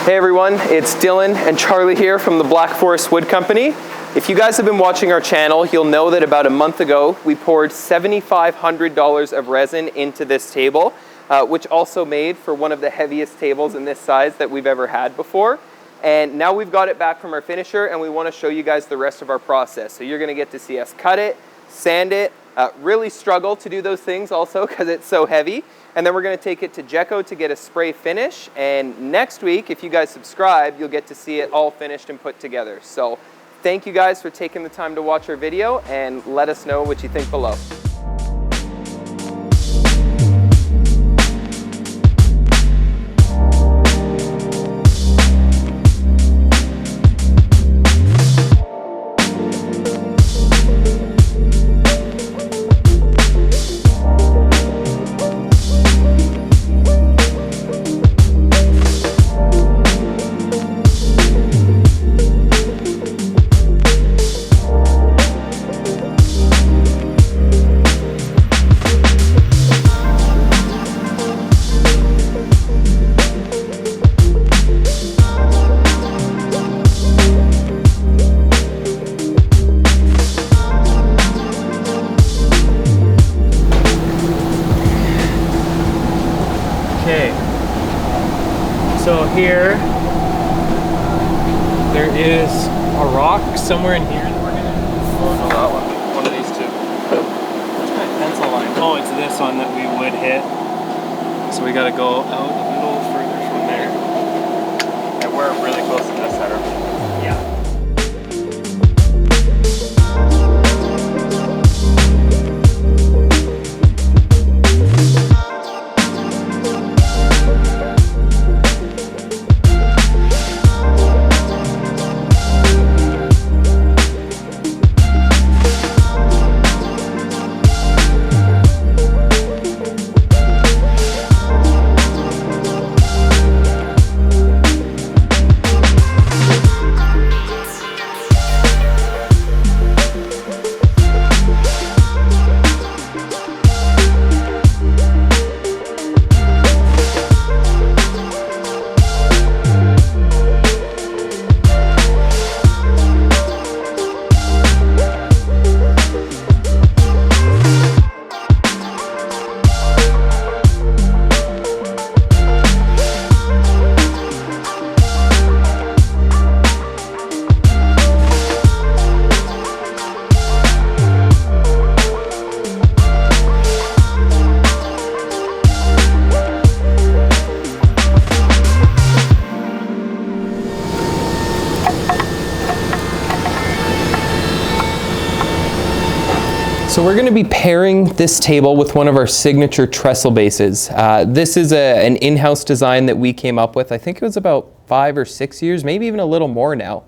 Hey everyone, it's Dylan and Charlie here from the Black Forest Wood Company. If you guys have been watching our channel, you'll know that about a month ago, we poured $7,500 of resin into this table, which also made for one of the heaviest tables in this size that we've ever had before. And now we've got it back from our finisher and we want to show you guys the rest of our process. So you're going to get to see us cut it, sand it, really struggle to do those things also because it's so heavy. And then we're going to take it to Jeco to get a spray finish. And next week, if you guys subscribe, you'll get to see it all finished and put together. So thank you guys for taking the time to watch our video and let us know what you think below. So here, there is a rock somewhere in here that we're gonna. Oh no, that one. One of these two. Where's my pencil line? Oh, it's this one that we would hit. So we gotta go out a little further from there. And we're really close to this header. Yeah. So we're going to be pairing this table with one of our signature trestle bases. This is an in-house design that we came up with. I think it was about 5 or 6 years, maybe even a little more now.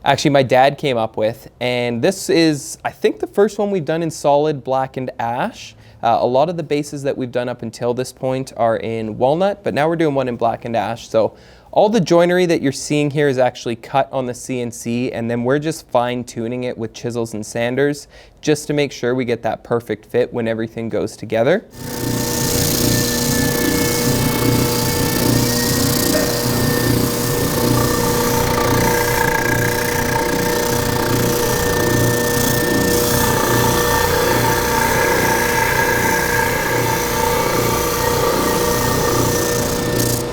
Actually, my dad came up with, and this is, I think, the first one we've done in solid blackened ash. A lot of the bases that we've done up until this point are in walnut, but now we're doing one in blackened ash. So all the joinery that you're seeing here is actually cut on the CNC, and then we're just fine tuning it with chisels and sanders just to make sure we get that perfect fit when everything goes together.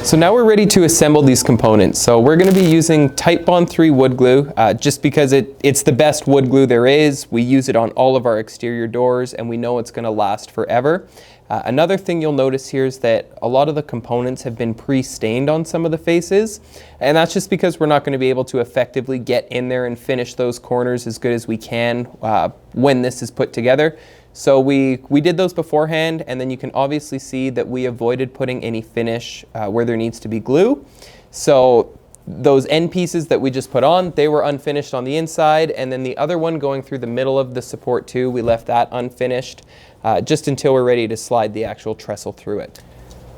So now we're ready to assemble these components. So we're going to be using Titebond 3 wood glue just because it's the best wood glue there is. We use it on all of our exterior doors and we know it's going to last forever. Another thing you'll notice here is that a lot of the components have been pre-stained on some of the faces, and that's just because we're not going to be able to effectively get in there and finish those corners as good as we can when this is put together. So we did those beforehand, and then you can obviously see that we avoided putting any finish where there needs to be glue. So those end pieces that we just put on, they were unfinished on the inside, and then the other one going through the middle of the support too, we left that unfinished just until we're ready to slide the actual trestle through it.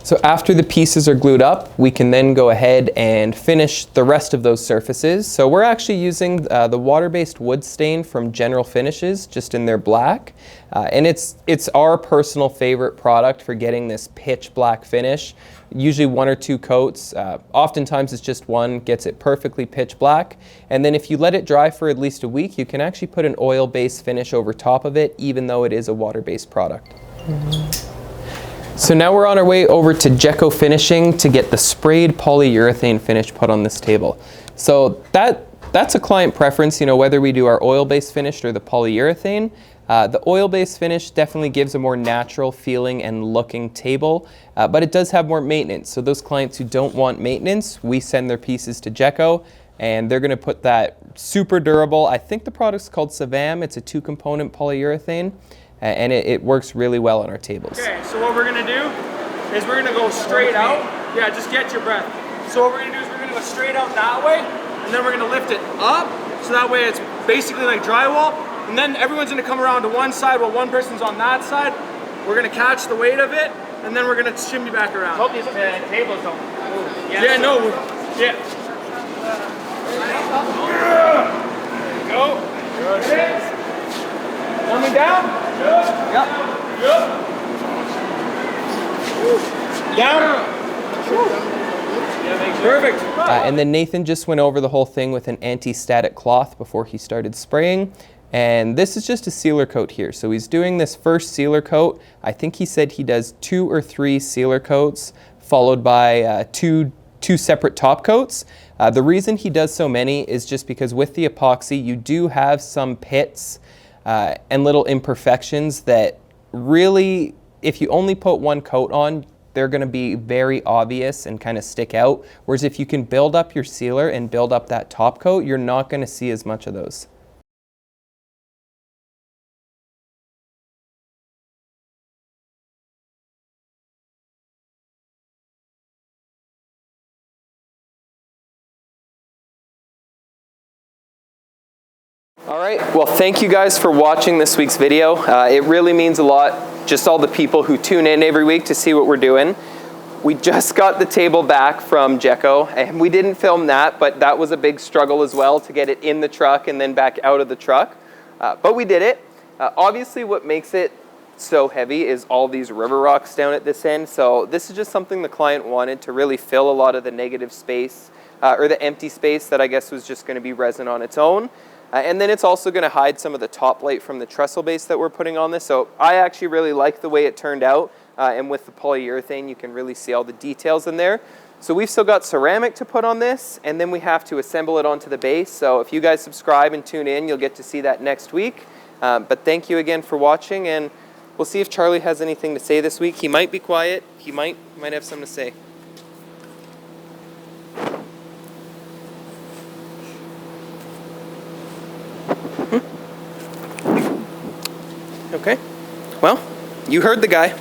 So after the pieces are glued up, we can then go ahead and finish the rest of those surfaces. So we're actually using the water-based wood stain from General Finishes, just in their black. And it's our personal favorite product for getting this pitch black finish. Usually 1 or 2 coats. Oftentimes it's just one, gets it perfectly pitch black. And then if you let it dry for at least a week, you can actually put an oil-based finish over top of it, even though it is a water-based product. So now we're on our way over to Jecco Finishing to get the sprayed polyurethane finish put on this table. So that's a client preference, you know, whether we do our oil-based finish or the polyurethane. The oil-based finish definitely gives a more natural feeling and looking table, but it does have more maintenance. So those clients who don't want maintenance, we send their pieces to Jecco, and they're going to put that super durable, I think the product's called Savam, it's a 2-component polyurethane, and it works really well on our tables. Okay, so what we're going to do is we're going to go straight out. Yeah, just get your breath. So what we're going to do is we're going to go straight out that way, and then we're going to lift it up, so that way it's basically like drywall. And then everyone's gonna come around to one side while one person's on that side. We're gonna catch the weight of it, and then we're gonna shimmy back around. Hope these tables don't move. Yeah, no, yeah. Go. Good. Coming down. Good. Yep. Good. Down. Perfect. And then Nathan just went over the whole thing with an anti-static cloth before he started spraying. And this is just a sealer coat here. So he's doing this first sealer coat. I think he said he does 2 or 3 sealer coats followed by two separate top coats. The reason he does so many is just because with the epoxy, you do have some pits and little imperfections that really, if you only put 1 coat on, they're going to be very obvious and kind of stick out. Whereas if you can build up your sealer and build up that top coat, you're not going to see as much of those. All right, well, thank you guys for watching this week's video. It really means a lot, just all the people who tune in every week to see what we're doing. We just got the table back from Jecco, and we didn't film that, but that was a big struggle as well to get it in the truck and then back out of the truck. But we did it. Obviously, what makes it so heavy is all these river rocks down at this end. So this is just something the client wanted to really fill a lot of the negative space, or the empty space that I guess was just going to be resin on its own. And then it's also going to hide some of the top light from the trestle base that we're putting on this. So I actually really like the way it turned out. And with the polyurethane, you can really see all the details in there. So we've still got ceramic to put on this, and then we have to assemble it onto the base. So if you guys subscribe and tune in, you'll get to see that next week. But thank you again for watching, and we'll see if Charlie has anything to say this week. He might be quiet. He might have something to say. Okay, well, you heard the guy.